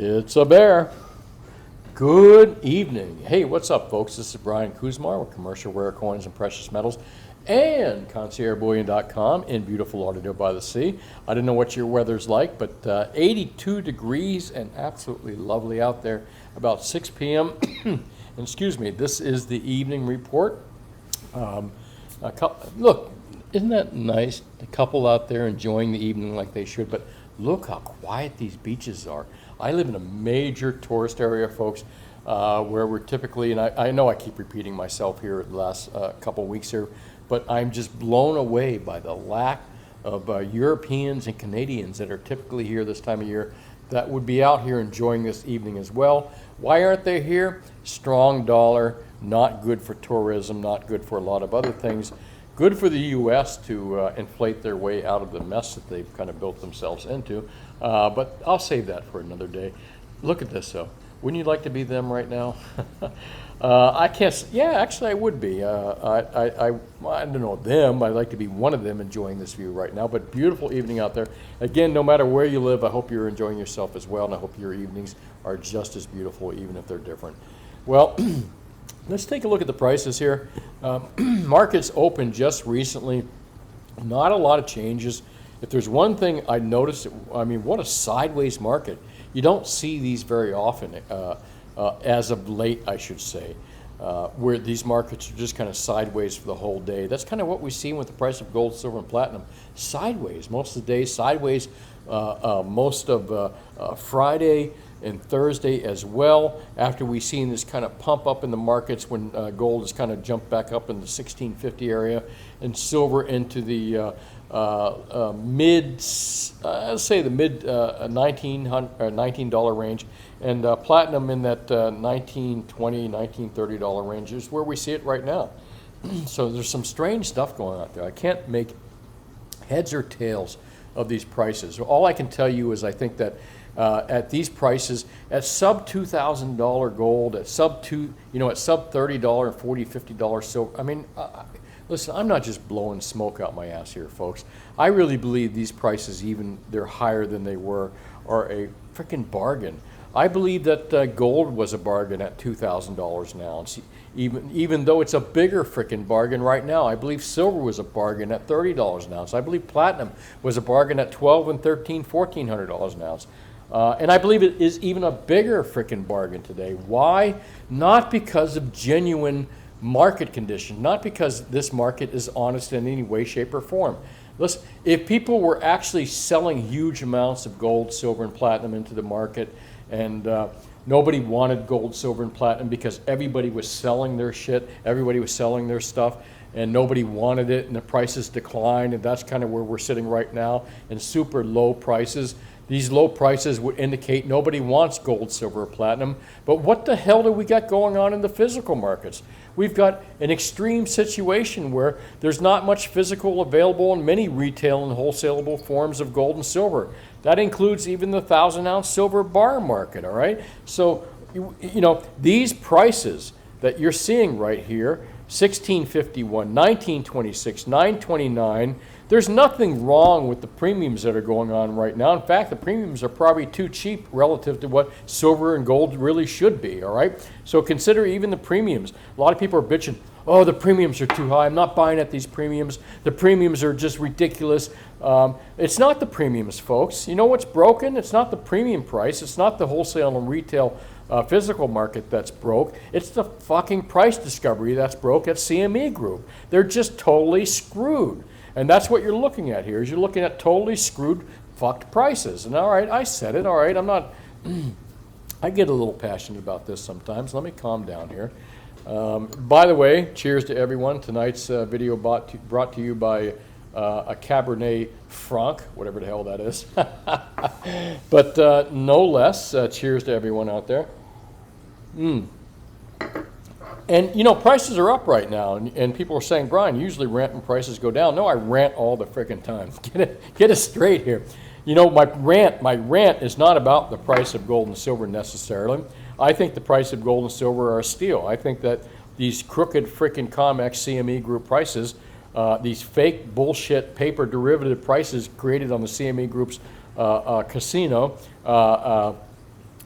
It's a bear. Good evening. Hey, what's up, folks? This is Brian Kuzmar with Commercial Rare Coins and Precious Metals and ConciergeBullion.com in beautiful Lauderdale by the Sea. I don't know what your weather's like, but 82 degrees and absolutely lovely out there. About 6 p.m. Excuse me, this is the evening report. Look, isn't that nice? The couple out there enjoying the evening like they should, but look how quiet these beaches are. I live in a major tourist area, folks, where we're typically, and I know I keep repeating myself here the last couple of weeks here, but I'm just blown away by the lack of Europeans and Canadians that are typically here this time of year that would be out here enjoying this evening as well. Why aren't they here? Strong dollar, not good for tourism, not good for a lot of other things. Good for the U.S. to inflate their way out of the mess that they've kind of built themselves into. But I'll save that for another day. Look at this, though. Wouldn't you like to be them right now? I can't. Yeah, actually, I would be. I don't know them. I'd like to be one of them enjoying this view right now. But beautiful evening out there. Again, no matter where you live, I hope you're enjoying yourself as well, and I hope your evenings are just as beautiful, even if they're different. Well. Let's take a look at the prices here. Markets opened just recently. Not a lot of changes. If there's one thing I noticed, I mean, what a sideways market. You don't see these very often, as of late, I should say, where these markets are just kind of sideways for the whole day. That's kind of what we've seen with the price of gold, silver, and platinum. Sideways, most of the day, sideways most of Friday and Thursday as well, after we've seen this kind of pump up in the markets when gold has kind of jumped back up in the 1650 area and silver into the let's say the mid $19 range, and platinum in that $19, $20, $19, $30 range is where we see it right now. So there's some strange stuff going on out there. I can't make heads or tails of these prices. All I can tell you is I think that at these prices, at sub $2,000 gold, at sub $30 and $40, $50 silver. I mean, listen, I'm not just blowing smoke out my ass here, folks. I really believe these prices, even they're higher than they were, are a freaking bargain. I believe that gold was a bargain at $2,000 now. Even though it's a bigger freaking bargain right now, I believe silver was a bargain at $30 an ounce. I believe platinum was a bargain at $1,200 and $1,300, $1,400 an ounce. And I believe it is even a bigger freaking bargain today. Why? Not because of genuine market condition, not because this market is honest in any way, shape, or form. Listen, if people were actually selling huge amounts of gold, silver, and platinum into the market, and nobody wanted gold, silver, and platinum because everybody was selling their shit, everybody was selling their stuff, and nobody wanted it, and the prices declined, and that's kind of where we're sitting right now, in super low prices. These low prices would indicate nobody wants gold, silver, or platinum. But what the hell do we got going on in the physical markets? We've got an extreme situation where there's not much physical available in many retail and wholesalable forms of gold and silver. That includes even the 1,000-ounce silver bar market, all right? So, these prices that you're seeing right here, 1651, 1926, 929, there's nothing wrong with the premiums that are going on right now. In fact, the premiums are probably too cheap relative to what silver and gold really should be, all right? So consider even the premiums. A lot of people are bitching, oh, the premiums are too high. I'm not buying at these premiums. The premiums are just ridiculous. It's not the premiums, folks. You know what's broken? It's not the premium price. It's not the wholesale and retail physical market that's broke. It's the fucking price discovery that's broke at CME Group. They're just totally screwed. And that's what you're looking at here, is you're looking at totally screwed, fucked prices. And all right, I said it, all right, I'm not, I get a little passionate about this sometimes. Let me calm down here. By the way, cheers to everyone. Tonight's video brought to you by a Cabernet Franc, whatever the hell that is. But no less, cheers to everyone out there. And, prices are up right now, and people are saying, Brian, you usually rant when prices go down. No, I rant all the freaking time. Get it straight here. My rant is not about the price of gold and silver necessarily. I think the price of gold and silver are a steal. I think that these crooked freaking COMEX CME Group prices, these fake bullshit paper derivative prices created on the CME Group's casino,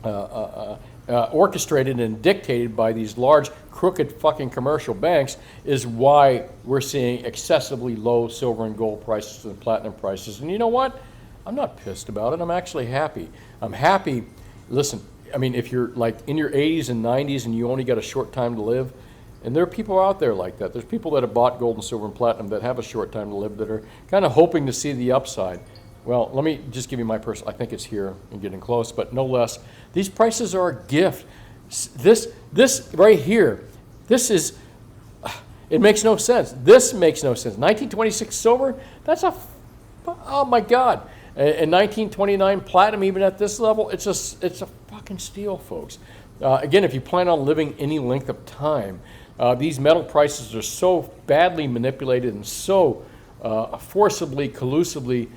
orchestrated and dictated by these large, crooked fucking commercial banks is why we're seeing excessively low silver and gold prices and platinum prices. And you know what? I'm not pissed about it. I'm actually happy. I'm happy. Listen, I mean, if you're like in your 80s and 90s and you only got a short time to live, and there are people out there like that. There's people that have bought gold and silver and platinum that have a short time to live that are kind of hoping to see the upside. Well, let me just give you my personal, I think it's here and getting close, but no less. These prices are a gift. This right here, this is, it makes no sense. This makes no sense. 1926 silver, that's oh my God. And 1929 platinum, even at this level, it's a fucking steal, folks. Again, if you plan on living any length of time, these metal prices are so badly manipulated and so forcibly, collusively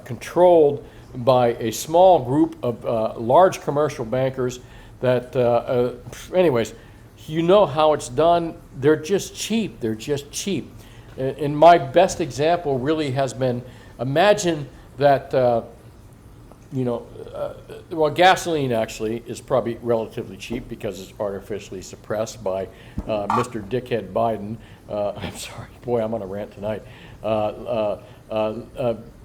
controlled by a small group of large commercial bankers that, anyways, you know how it's done. They're just cheap. They're just cheap. And my best example really has been, imagine that, well, gasoline actually is probably relatively cheap because it's artificially suppressed by Mr. Dickhead Biden. I'm sorry, boy, I'm on a rant tonight.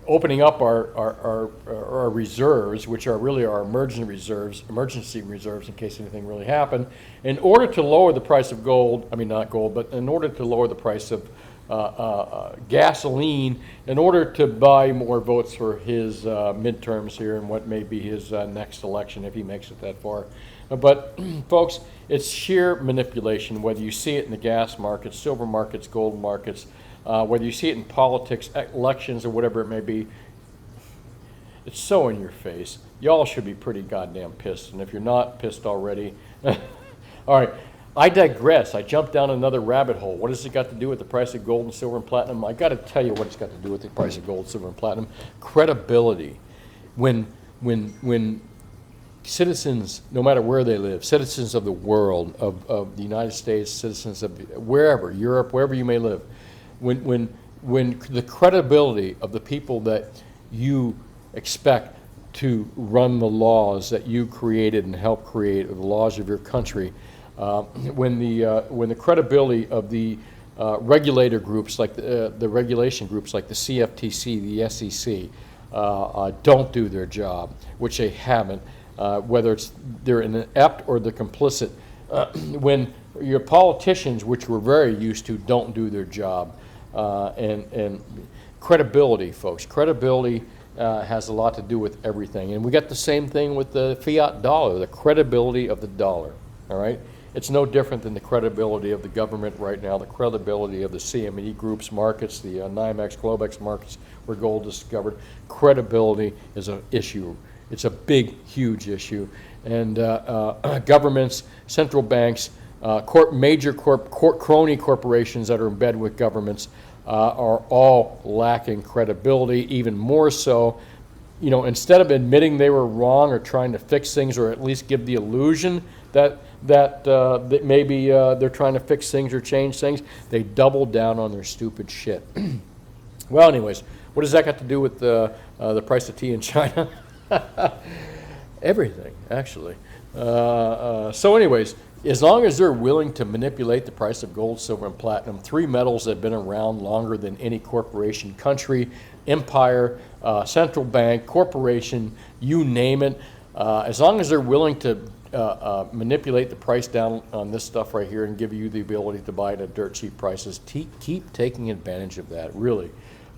Opening up our reserves, which are really our emergency reserves in case anything really happened, in order to lower the price of gold, I mean not gold, but in order to lower the price of gasoline, in order to buy more votes for his midterms here and what may be his next election if he makes it that far. But folks, it's sheer manipulation, whether you see it in the gas markets, silver markets, gold markets, whether you see it in politics, elections, or whatever it may be. It's so in your face. Y'all should be pretty goddamn pissed. And if you're not pissed already, all right, I digress. I jumped down another rabbit hole. What has it got to do with the price of gold and silver and platinum? I got to tell you what it's got to do with the price of gold, silver, and platinum. Credibility. When citizens, no matter where they live, citizens of the world, of the United States, citizens of wherever, Europe, wherever you may live, when the credibility of the people that you expect to run the laws that you created and helped create, or the laws of your country, when the credibility of the regulator groups, like the regulation groups like the CFTC, the SEC, don't do their job, which they haven't, whether they're inept or they're complicit, when your politicians, which we're very used to, don't do their job, and credibility, folks. Credibility has a lot to do with everything, and we got the same thing with the fiat dollar, the credibility of the dollar. All right. It's no different than the credibility of the government right now, the credibility of the CME Group's markets, the NYMEX, Globex markets where gold is discovered. Credibility is an issue. It's a big, huge issue. And governments, central banks, major crony corporations that are in bed with governments are all lacking credibility, even more so. You know, instead of admitting they were wrong or trying to fix things, or at least give the illusion that maybe they're trying to fix things or change things, they double down on their stupid shit. Well, anyways, what does that got to do with the price of tea in China? Everything, actually. So anyways, as long as they're willing to manipulate the price of gold, silver, and platinum, three metals that have been around longer than any corporation, country, empire, central bank, corporation, you name it, as long as they're willing to manipulate the price down on this stuff right here and give you the ability to buy it at dirt cheap prices, keep taking advantage of that, really.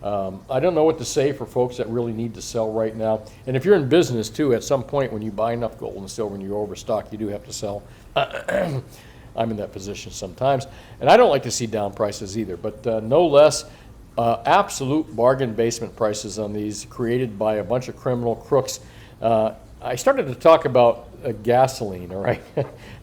I don't know what to say for folks that really need to sell right now. And if you're in business too, at some point when you buy enough gold and silver and you're overstocked, you do have to sell. I'm in that position sometimes. And I don't like to see down prices either, but no less absolute bargain basement prices on these created by a bunch of criminal crooks. I started to talk about gasoline, all right?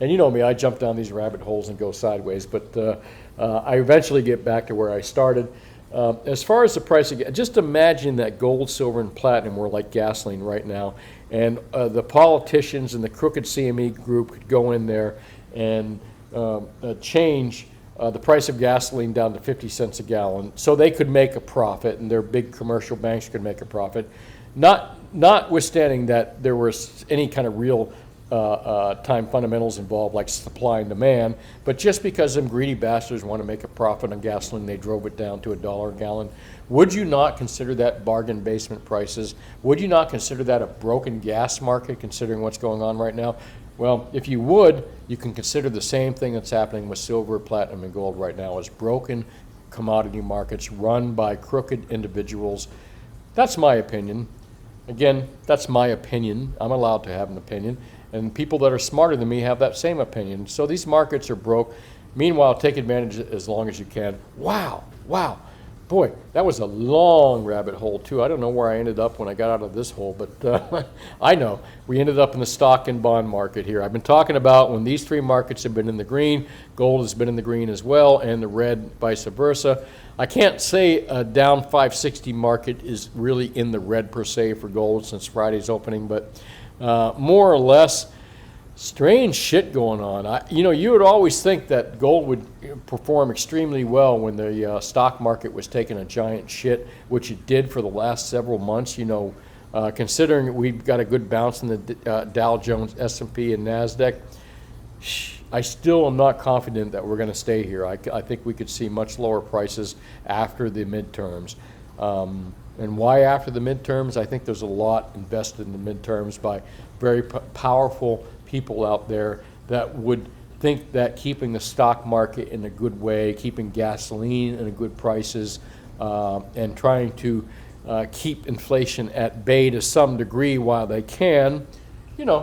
And you know me, I jump down these rabbit holes and go sideways, but I eventually get back to where I started. As far as the price of, just imagine that gold, silver, and platinum were like gasoline right now, and the politicians and the crooked CME group could go in there and change the price of gasoline down to 50 cents a gallon, so they could make a profit, and their big commercial banks could make a profit. Not notwithstanding that there was any kind of real time fundamentals involved, like supply and demand, but just because them greedy bastards want to make a profit on gasoline, they drove it down to $1 a gallon. Would you not consider that bargain basement prices? Would you not consider that a broken gas market, considering what's going on right now? Well, if you would, you can consider the same thing that's happening with silver, platinum, and gold right now, as broken commodity markets run by crooked individuals. That's my opinion. Again, that's my opinion. I'm allowed to have an opinion. And people that are smarter than me have that same opinion. So these markets are broke. Meanwhile, take advantage as long as you can. Wow, wow. Boy, that was a long rabbit hole, too. I don't know where I ended up when I got out of this hole, but I know. We ended up in the stock and bond market here. I've been talking about when these three markets have been in the green, gold has been in the green as well, and the red vice versa. I can't say a down 560 market is really in the red per se for gold since Friday's opening, but more or less, strange shit going on. You would always think that gold would perform extremely well when the stock market was taking a giant shit, which it did for the last several months. Considering we've got a good bounce in the Dow Jones, S&P, and NASDAQ, I still am not confident that we're going to stay here. I think we could see much lower prices after the midterms. And why after the midterms? I think there's a lot invested in the midterms by very powerful people out there that would think that keeping the stock market in a good way, keeping gasoline in a good prices, and trying to keep inflation at bay to some degree while they can,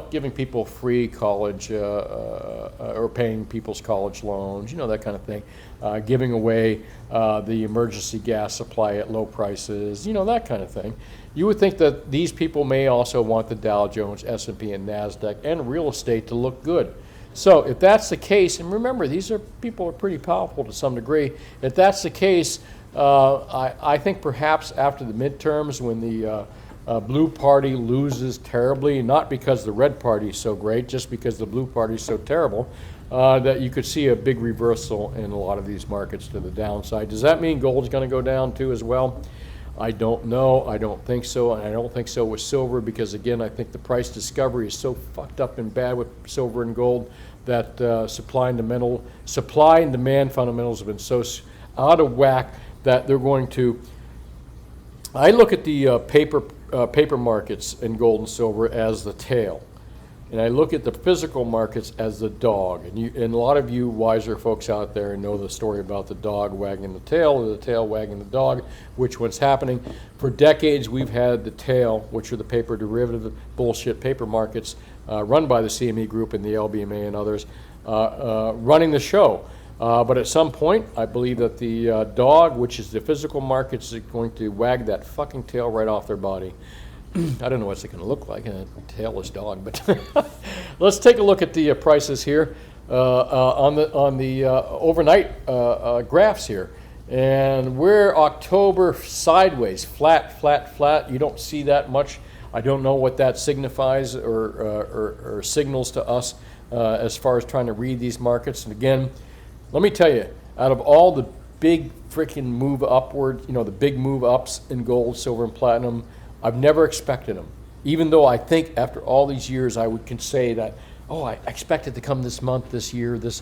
giving people free college or paying people's college loans, that kind of thing, giving away the emergency gas supply at low prices, that kind of thing. You would think that these people may also want the Dow Jones, S&P, and NASDAQ and real estate to look good. So if that's the case, and remember, people are pretty powerful to some degree. If that's the case, I think perhaps after the midterms, when the blue party loses terribly, not because the red party is so great, just because the blue party is so terrible, that you could see a big reversal in a lot of these markets to the downside. Does that mean gold's going to go down too as well? I don't know. I don't think so. And I don't think so with silver because, again, I think the price discovery is so fucked up and bad with silver and gold that supply and demand fundamentals have been so out of whack that they're going to. I look at the paper markets in gold and silver as the tail, and I look at the physical markets as the dog. And a lot of you wiser folks out there know the story about the dog wagging the tail or the tail wagging the dog, which one's happening. For decades, we've had the tail, which are the paper derivative bullshit paper markets run by the CME Group and the LBMA and others, running the show. But at some point, I believe that the dog, which is the physical markets, is going to wag that fucking tail right off their body. I don't know what's it going to look like, a tailless dog. But let's take a look at the prices here on the overnight graphs here. And we're October sideways, flat, flat, flat. You don't see that much. I don't know what that signifies or signals to us as far as trying to read these markets. And again, let me tell you, out of all the big freaking move upward, the big move ups in gold, silver, and platinum, I've never expected them. Even though I think after all these years I can say that, I expect it to come this month, this year, this.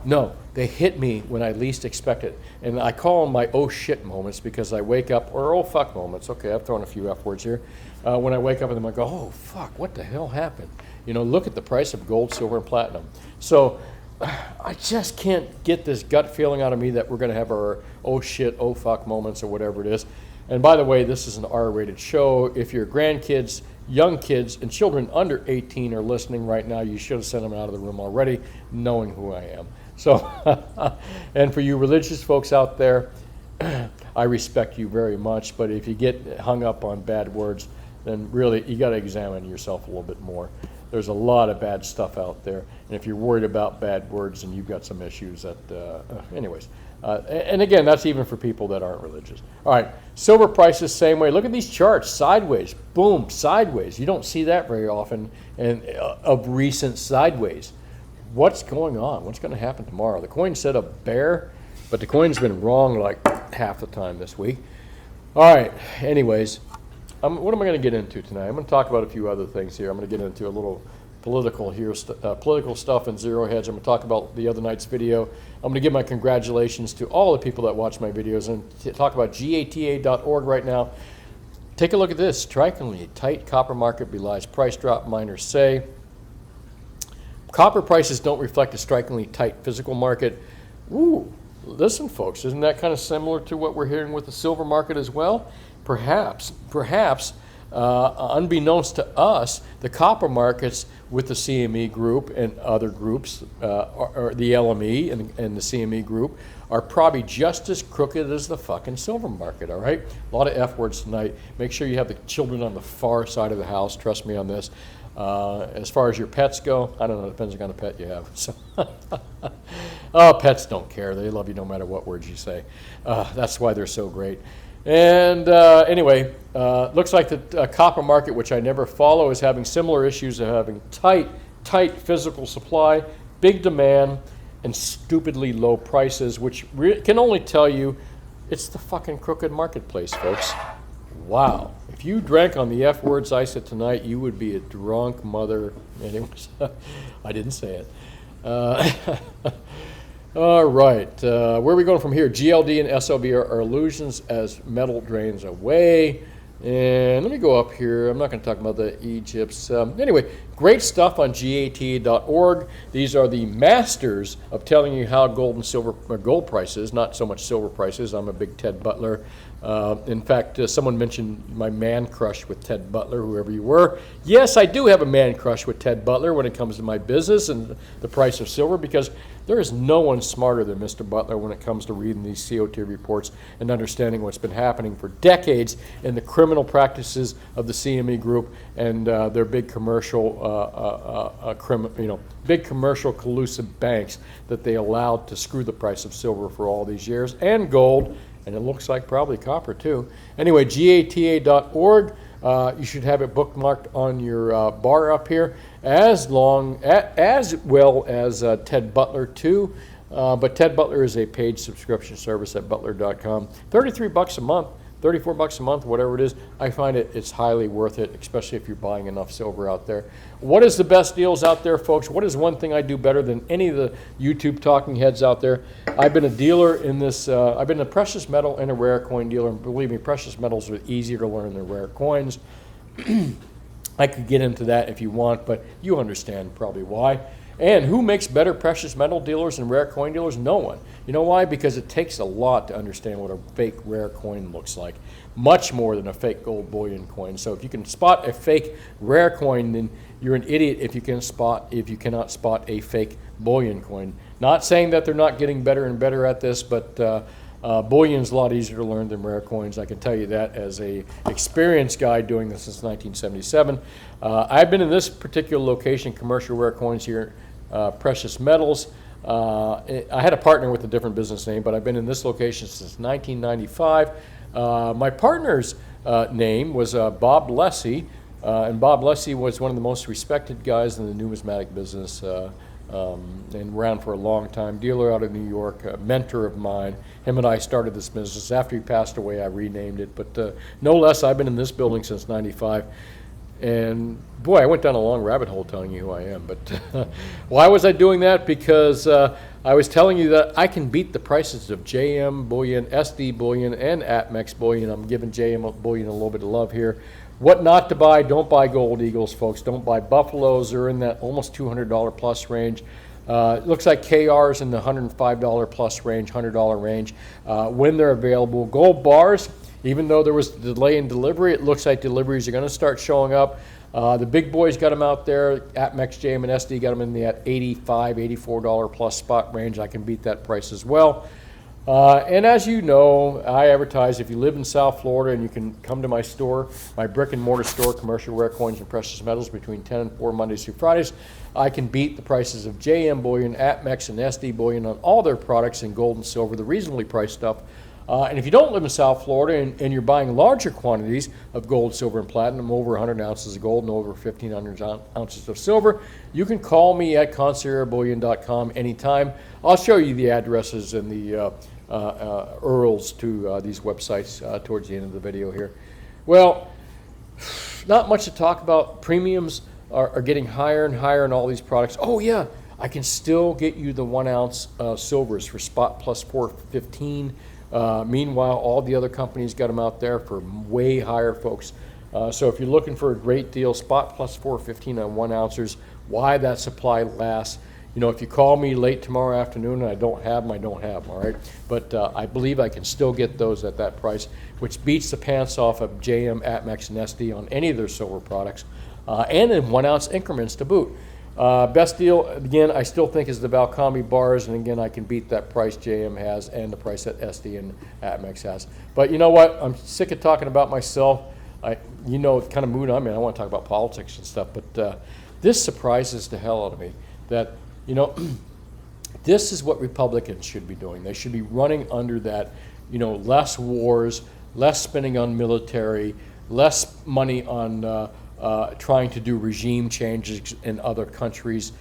No, they hit me when I least expect it. And I call them my oh shit moments because I wake up, or oh fuck moments. Okay, I've thrown a few F words here. When I wake up and I go, oh fuck, what the hell happened? Look at the price of gold, silver, and platinum. So I just can't get this gut feeling out of me that we're going to have our oh shit, oh fuck moments or whatever it is. And by the way, this is an R-rated show. If your grandkids, young kids, and children under 18 are listening right now, you should have sent them out of the room already, knowing who I am. So, and for you religious folks out there, I respect you very much. But if you get hung up on bad words, then really you got to examine yourself a little bit more. There's a lot of bad stuff out there, and if you're worried about bad words, then you've got some issues. Anyways. And again, that's even for people that aren't religious. All right, silver prices, same way. Look at these charts, sideways, boom, sideways. You don't see that very often, and of recent sideways. What's going on? What's going to happen tomorrow? The coin said a bear, but the coin's been wrong like half the time this week. All right, anyways, what am I going to get into tonight? I'm going to talk about a few other things here. I'm going to get into a little political stuff and zero hedge. I'm going to talk about the other night's video. I'm going to give my congratulations to all the people that watch my videos and talk about GATA.org right now. Take a look at this. Strikingly tight copper market belies price drop, miners say. Copper prices don't reflect a strikingly tight physical market. Ooh, listen, folks, isn't that kind of similar to what we're hearing with the silver market as well? Perhaps, unbeknownst to us, the copper markets with the CME group and other groups, or the LME and the CME group, are probably just as crooked as the fucking silver market, all right? A lot of F words tonight. Make sure you have the children on the far side of the house. Trust me on this. As far as your pets go, I don't know, it depends on what kind of pet you have. So oh, pets don't care. They love you no matter what words you say. That's why they're so great. And anyway, looks like the copper market, which I never follow, is having similar issues of having tight physical supply, big demand, and stupidly low prices, which can only tell you it's the fucking crooked marketplace, folks. Wow. If you drank on the F words I said tonight, you would be a drunk mother. Anyways, I didn't say it. All right. Where are we going from here? GLD and SLV are illusions as metal drains away. And let me go up here. I'm not going to talk about the Egypts. Anyway, great stuff on GATA.org. These are the masters of telling you how gold and silver, or gold prices, not so much silver prices. I'm a big Ted Butler. In fact, someone mentioned my man crush with Ted Butler, whoever you were. Yes, I do have a man crush with Ted Butler when it comes to my business and the price of silver, because there is no one smarter than Mr. Butler when it comes to reading these CO2 reports and understanding what's been happening for decades in the criminal practices of the CME group and their big commercial, big commercial collusive banks that they allowed to screw the price of silver for all these years, and gold, and it looks like probably copper too. Anyway, GATA.org. You should have it bookmarked on your bar up here, as well as Ted Butler too. But Ted Butler is a paid subscription service at butler.com. $33 a month, $34 a month, whatever it is. I find it's highly worth it, especially if you're buying enough silver out there. What is the best deals out there, folks? What is one thing I do better than any of the YouTube talking heads out there? I've been a dealer in this. I've been a precious metal and a rare coin dealer. And believe me, precious metals are easier to learn than rare coins. I could get into that if you want, but you understand probably why. And who makes better precious metal dealers and rare coin dealers? No one. You know why? Because it takes a lot to understand what a fake rare coin looks like. Much more than a fake gold bullion coin. So if you can spot a fake rare coin, then you're an idiot if you cannot spot a fake bullion coin. Not saying that they're not getting better and better at this, but bullion's a lot easier to learn than rare coins. I can tell you that as a experienced guy doing this since 1977. I've been in this particular location, commercial rare coins here, precious metals. I had a partner with a different business name, but I've been in this location since 1995. My partner's name was Bob Lessie, and Bob Lessie was one of the most respected guys in the numismatic business and around for a long time. Dealer out of New York, a mentor of mine. Him and I started this business. After he passed away, I renamed it. But no less, I've been in this building since 95. And boy, I went down a long rabbit hole telling you who I am. But why was I doing that? Because I was telling you that I can beat the prices of JM Bullion, SD Bullion, and APMEX Bullion. I'm giving JM Bullion a little bit of love here. What not to buy? Don't buy gold eagles, folks. Don't buy buffaloes. They're in that almost $200 plus range. It looks like KR's in the $105 plus range, $100 range when they're available. Gold bars, even though there was a delay in delivery, it looks like deliveries are going to start showing up. The big boys got them out there. APMEX, JM, and SD got them in that $85, $84 plus spot range. I can beat that price as well. And as you know, I advertise if you live in South Florida and you can come to my store, my brick and mortar store, Commercial Rare Coins and Precious Metals, between 10 and 4 Mondays through Fridays, I can beat the prices of JM Bullion, APMEX, and SD Bullion on all their products in gold and silver, the reasonably priced stuff. And if you don't live in South Florida and you're buying larger quantities of gold, silver, and platinum, over 100 ounces of gold and over 1,500 ounces of silver, you can call me at conciergebullion.com anytime. I'll show you the addresses and the URLs to these websites towards the end of the video here. Well, Not much to talk about. Premiums are getting higher and higher in all these products. Oh yeah, I can still get you the 1 ounce silvers for spot plus 415. Meanwhile, all the other companies got them out there for way higher, folks. So if you're looking for a great deal, spot plus 415 on 1 ounces, why that supply lasts. You know, if you call me late tomorrow afternoon and I don't have them, I don't have them, all right? But I believe I can still get those at that price, which beats the pants off of JM, Atmex, and SD on any of their silver products, and in 1 ounce increments to boot. Best deal, again, I still think is the Valcami bars, and again, I can beat that price JM has and the price that SD and Atmex has. But you know what? I'm sick of talking about myself. You know the kind of mood I'm in. I want to talk about politics and stuff, but this surprises the hell out of me that, you know, this is what Republicans should be doing. They should be running under that, you know, less wars, less spending on military, less money on trying to do regime changes in other countries.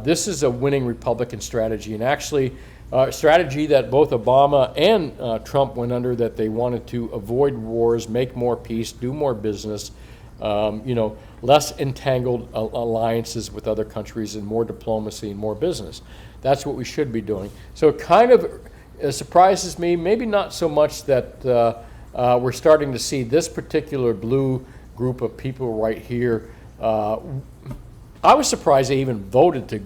This is a winning Republican strategy, and actually a strategy that both Obama and Trump went under, that they wanted to avoid wars, make more peace, do more business, you know, less entangled alliances with other countries, and more diplomacy and more business. That's what we should be doing. So it kind of surprises me, maybe not so much that we're starting to see this particular blue group of people right here. I was surprised they even voted to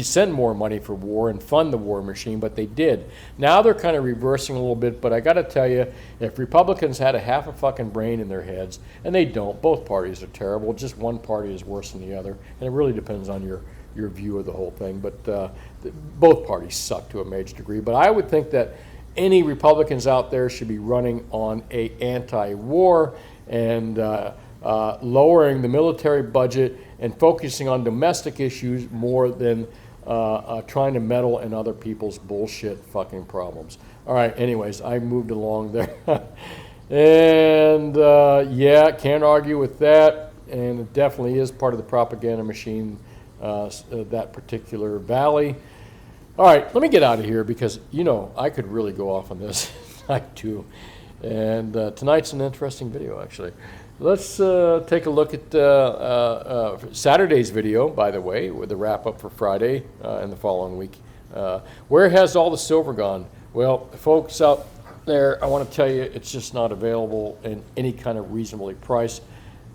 send more money for war and fund the war machine, but they did. Now they're kind of reversing a little bit, but I got to tell you, if Republicans had a half a fucking brain in their heads, and they don't, both parties are terrible, just one party is worse than the other, and it really depends on your view of the whole thing, but both parties suck to a major degree. But I would think that any Republicans out there should be running on a anti-war and lowering the military budget and focusing on domestic issues more than trying to meddle in other people's bullshit fucking problems. All right, anyways, I moved along there. And yeah, can't argue with that. And it definitely is part of the propaganda machine, that particular valley. All right, let me get out of here because, you know, I could really go off on this. I do. And tonight's an interesting video, actually. Let's take a look at Saturday's video, by the way, with the wrap-up for Friday and the following week. Where has all the silver gone? Well, folks out there, I want to tell you it's just not available in any kind of reasonably priced.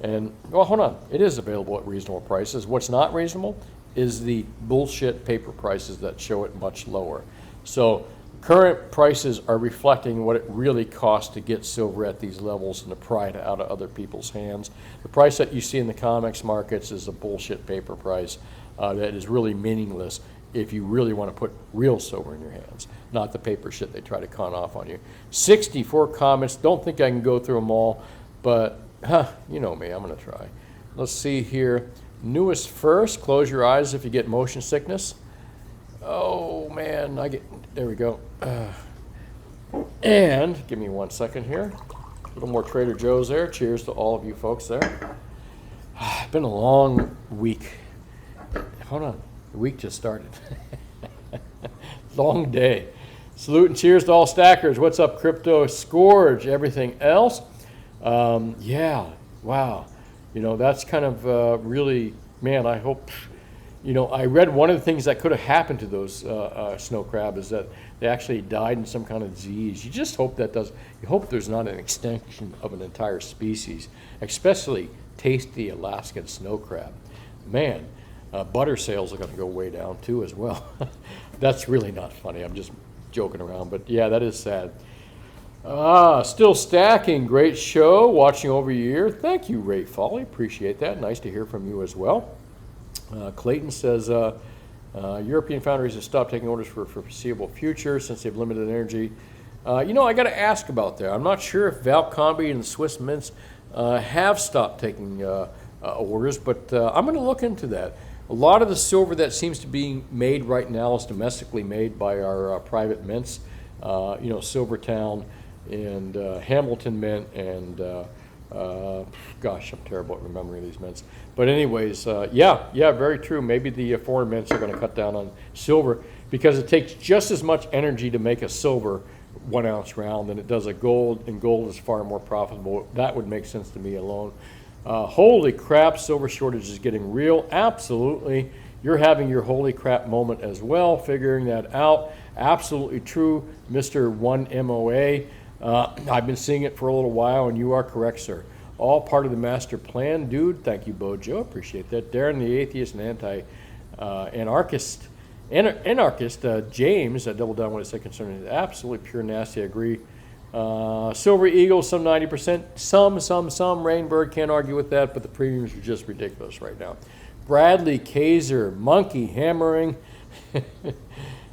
And, well, hold on. It is available at reasonable prices. What's not reasonable is the bullshit paper prices that show it much lower. So current prices are reflecting what it really costs to get silver at these levels and to pry it out of other people's hands. The price that you see in the comics markets is a bullshit paper price that is really meaningless if you really want to put real silver in your hands, not the paper shit they try to con off on you. 64 comments. Don't think I can go through them all, but you know me, I'm going to try. Let's see here. Newest first. Close your eyes if you get motion sickness. Oh man, there we go. And give me 1 second here. A little more Trader Joe's there. Cheers to all of you folks there. It's been a long week. Hold on, the week just started. Long day. Salute and cheers to all stackers. What's up, Crypto Scourge? Everything else? Yeah, wow. You know, that's kind of really, man, I hope, you know, I read one of the things that could have happened to those snow crab is that they actually died in some kind of disease. You just hope you hope there's not an extinction of an entire species, especially tasty Alaskan snow crab. Man, butter sales are going to go way down too as well. That's really not funny. I'm just joking around, but yeah, that is sad. Still stacking. Great show. Watching over your ear. Thank you, Ray Folly. Appreciate that. Nice to hear from you as well. Clayton says, European foundries have stopped taking orders for foreseeable future since they've limited energy. You know, I got to ask about that. I'm not sure if Valcombi and the Swiss mints have stopped taking orders, but I'm going to look into that. A lot of the silver that seems to be made right now is domestically made by our private mints. You know, Silvertown and Hamilton Mint and gosh, I'm terrible at remembering these mints. But anyways, yeah, very true. Maybe the foreign mints are going to cut down on silver because it takes just as much energy to make a silver 1 ounce round than it does a gold, and gold is far more profitable. That would make sense to me alone. Holy crap, silver shortage is getting real. Absolutely. You're having your holy crap moment as well, figuring that out. Absolutely true, Mr. 1MOA. I've been seeing it for a little while, and you are correct, sir. All part of the master plan, dude. Thank you, Bojo. Appreciate that. Darren, the atheist and anarchist, James, I doubled down what I said concerning it. Absolutely pure nasty. I agree. Silver Eagle, some 90%. Some. Rainbird, can't argue with that, but the premiums are just ridiculous right now. Bradley, Kaiser, Monkey, hammering.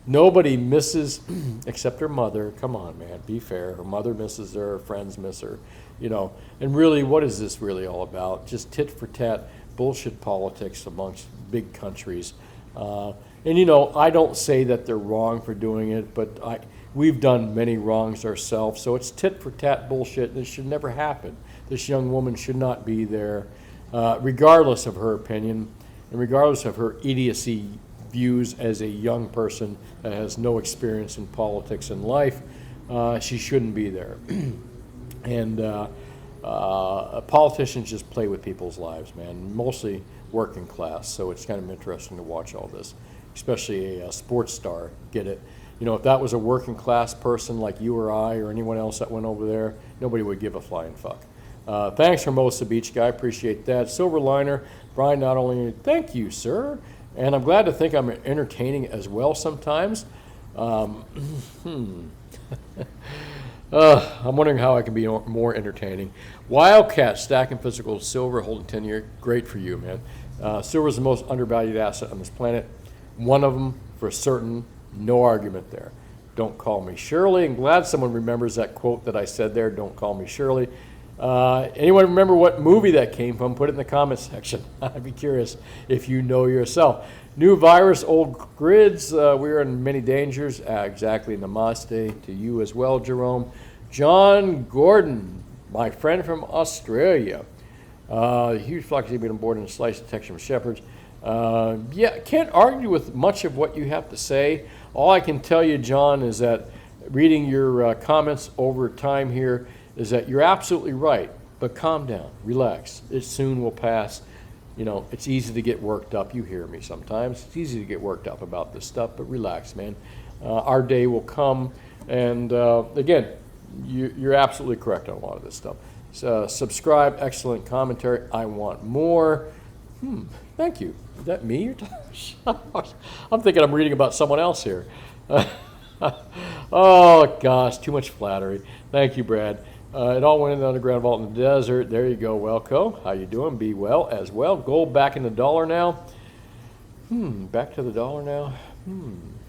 Nobody misses except her mother. Come on, man, be fair. Her mother misses her, her friends miss her, you know. And really, what is this really all about? Just tit for tat bullshit politics amongst big countries. And you know, I don't say that they're wrong for doing it, but we've done many wrongs ourselves. So it's tit for tat bullshit. This should never happen. This young woman should not be there, regardless of her opinion and regardless of her idiocy views as a young person that has no experience in politics and life. She shouldn't be there. And politicians just play with people's lives, man, mostly working class. So it's kind of interesting to watch all this, especially a sports star get it. You know, if that was a working class person like you or I or anyone else that went over there, nobody would give a flying fuck. Thanks, Hermosa Beach guy, appreciate that. Silver Liner, Brian, not only, thank you, sir. And I'm glad to think I'm entertaining as well sometimes. I'm wondering how I can be more entertaining. Wildcat, stacking physical silver, holding 10-year. Great for you, man. Silver is the most undervalued asset on this planet. One of them for certain, no argument there. Don't call me Shirley. I'm glad someone remembers that quote that I said there, don't call me Shirley. Anyone remember what movie that came from? Put it in the comments section. I'd be curious if you know yourself. New virus, old grids. We're in many dangers. Exactly. Namaste to you as well, Jerome. John Gordon, my friend from Australia. Huge flock of being on board in a slice detection of shepherds. Yeah, can't argue with much of what you have to say. All I can tell you, John, is that reading your comments over time here, is that you're absolutely right, but calm down, relax. It soon will pass. You know, it's easy to get worked up. You hear me sometimes. It's easy to get worked up about this stuff, but relax, man. Our day will come, and again, you're absolutely correct on a lot of this stuff. So, subscribe, excellent commentary. I want more. Thank you. Is that me you're talking? I'm thinking I'm reading about someone else here. Oh, gosh, too much flattery. Thank you, Brad. It all went in the underground vault in the desert. There you go, Welco. How you doing? Be well as well. Gold back in the dollar now. Back to the dollar now.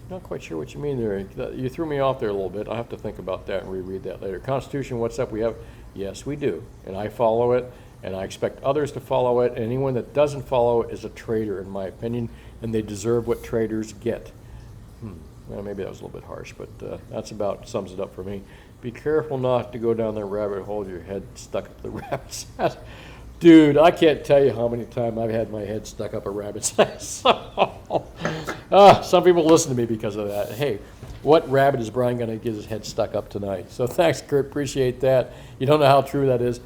Not quite sure what you mean there. You threw me off there a little bit. I'll have to think about that and reread that later. Constitution, what's up? We have, yes, we do. And I follow it, and I expect others to follow it. Anyone that doesn't follow it is a traitor, in my opinion, and they deserve what traitors get. Well, maybe that was a little bit harsh, but that's about sums it up for me. Be careful not to go down that rabbit hole, your head stuck up the rabbit's ass. Dude, I can't tell you how many times I've had my head stuck up a rabbit's ass. Some people listen to me because of that. Hey, what rabbit is Brian going to get his head stuck up tonight? So thanks, Kurt. Appreciate that. You don't know how true that is.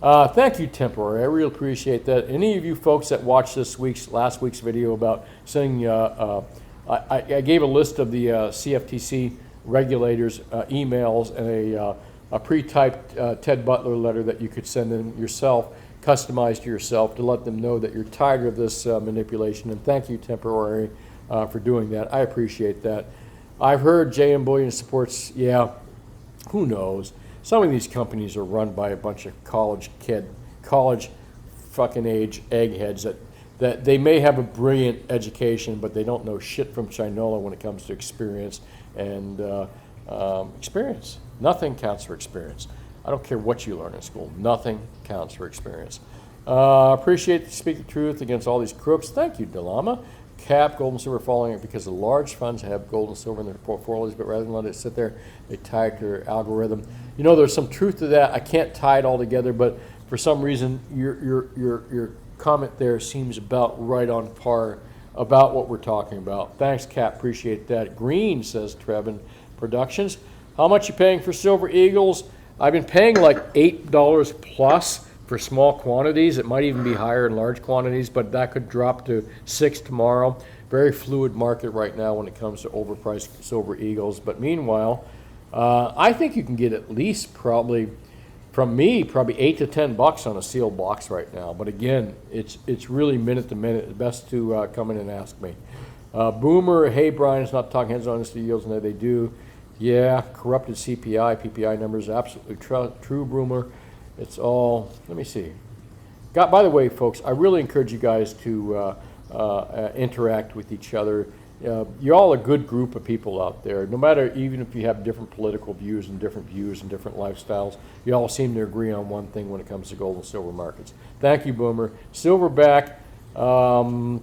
Thank you, Temporary. I really appreciate that. Any of you folks that watched last week's video about sending, I gave a list of the CFTC regulators' emails and a pre-typed Ted Butler letter that you could send in yourself, customized to yourself, to let them know that you're tired of this manipulation. And thank you, Temporary, for doing that. I appreciate that. I've heard JM Bullion supports, yeah, who knows? Some of these companies are run by a bunch of college fucking age eggheads that they may have a brilliant education, but they don't know shit from Chinola when it comes to experience. And experience. Nothing counts for experience. I don't care what you learn in school. Nothing counts for experience. Appreciate the speak the truth against all these crooks. Thank you, Dalama. Cap, gold and silver falling because the large funds have gold and silver in their portfolios, but rather than let it sit there, they tie it to their algorithm. You know, there's some truth to that. I can't tie it all together, but for some reason, your comment there seems about right on par about what we're talking about. Thanks, Cap. Appreciate that. Green, says Trevin Productions. How much you paying for Silver Eagles? I've been paying like $8 plus for small quantities. It might even be higher in large quantities, but that could drop to 6 tomorrow. Very fluid market right now when it comes to overpriced silver eagles. But meanwhile, I think you can get at least probably, from me, probably $8 to $10 on a sealed box right now. But again, it's really minute to minute. It's best to come in and ask me. Boomer, hey Brian, it's not talking heads on the yields. No, they do. Yeah, corrupted CPI, PPI numbers, absolutely true, Boomer. It's all, let me see. By the way, folks, I really encourage you guys to interact with each other. You're all a good group of people out there. No matter, even if you have different political views and different lifestyles, you all seem to agree on one thing when it comes to gold and silver markets. Thank you, Boomer. Silverback,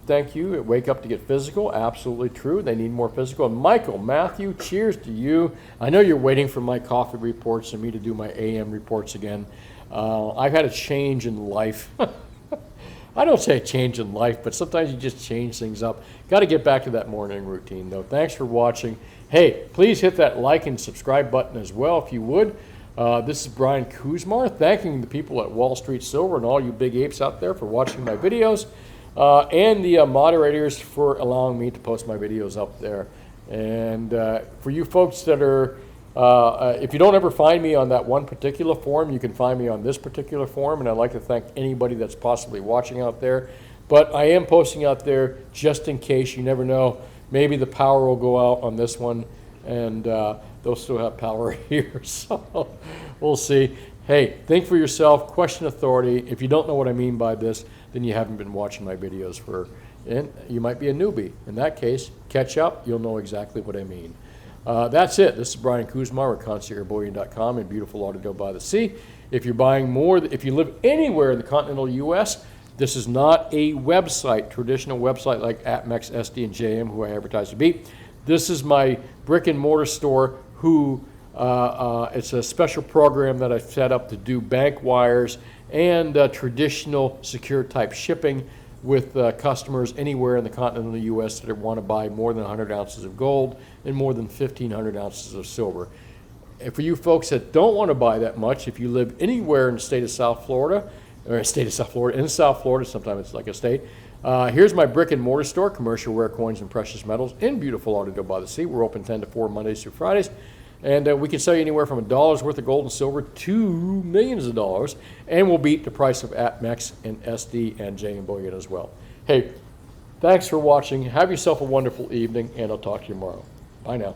thank you. Wake up to get physical. Absolutely true. They need more physical. And Michael, Matthew, cheers to you. I know you're waiting for my coffee reports and me to do my AM reports again. I've had a change in life. I don't say a change in life, but sometimes you just change things up. Got to get back to that morning routine, though. Thanks for watching. Hey, please hit that like and subscribe button as well, if you would. This is Brian Kuzmar, thanking the people at Wall Street Silver and all you big apes out there for watching my videos, and the moderators for allowing me to post my videos up there. And for you folks that are, if you don't ever find me on that one particular forum, you can find me on this particular forum, and I'd like to thank anybody that's possibly watching out there. But I am posting out there just in case. You never know. Maybe the power will go out on this one, and they'll still have power here. So we'll see. Hey, think for yourself. Question authority. If you don't know what I mean by this, then you haven't been watching my videos and you might be a newbie. In that case, catch up. You'll know exactly what I mean. That's it. This is Brian Kuzmar with ConciergeBullion.com in beautiful Lauderdale by the Sea. If you're buying more, if you live anywhere in the continental U.S., this is not a website, traditional website like APMEX, SD, and JM, who I advertise to be. This is my brick and mortar store it's a special program that I set up to do bank wires and traditional secure type shipping with customers anywhere in the continental U.S. that want to buy more than 100 ounces of gold and more than 1,500 ounces of silver. And for you folks that don't want to buy that much, if you live anywhere in the state of South Florida, in South Florida, sometimes it's like a state, here's my brick and mortar store, Commercial Rare Coins and Precious Metals in beautiful Lauderdale by the Sea. We're open 10 to 4 Mondays through Fridays. And we can sell you anywhere from $1 worth of gold and silver to millions of dollars, and we'll beat the price of APMEX and SD and JM Bullion as well. Hey, thanks for watching. Have yourself a wonderful evening, and I'll talk to you tomorrow. Bye now.